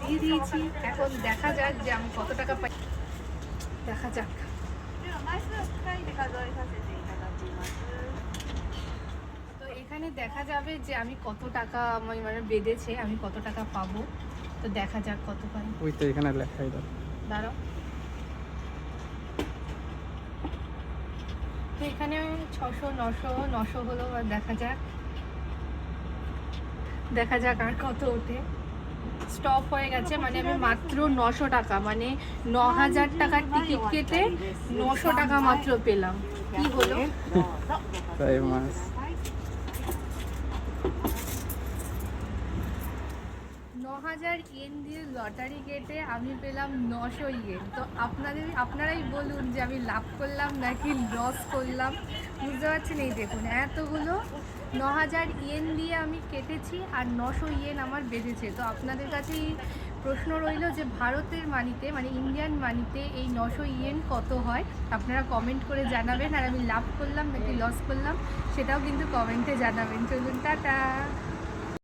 দিয়ে দিয়েছি। এখন দেখা যাক যে আমি কত টাকা পাই, দেখা যাক। তো এখানে দেখা যাবে যে আমি কত টাকা মানে বেঁধেছে, আমি কত টাকা পাবো। তো দেখা যাক কত পাই। ওই তো এখানে লেখাই দাও। দাঁড়াও, তো এখানে 600 900 হলো। দেখা যাক, দেখা যাক আর কত ওঠে। স্টপ হয়ে গেছে, মানে আমি মাত্র 900 টাকা, মানে 9000 টাকার টিকিট কেটে 900 টাকা মাত্র পেলাম। কি হলো? তাই মাছ 9000 ইয়েন দিয়ে লটারি কেটে আমি পেলাম 900 ইয়েন। তো আপনারাই বলুন যে আমি লাভ করলাম নাকি লস করলাম। বুঝতে পারছেন? এই দেখুন, এতগুলো 9000 ইয়েন দিয়ে আমি কেটেছি আর 900 ইয়েন আমার বেঁধেছে। তো আপনাদের কাছে এই প্রশ্ন রইল যে ভারতের মানিতে, মানে ইন্ডিয়ান মানিতে এই 900 ইয়েন কত হয়। আপনারা কমেন্ট করে জানাবেন, আর আমি লাভ করলাম নাকি লস করলাম সেটাও কিন্তু কমেন্টে জানাবেন। চলুন, টাটা।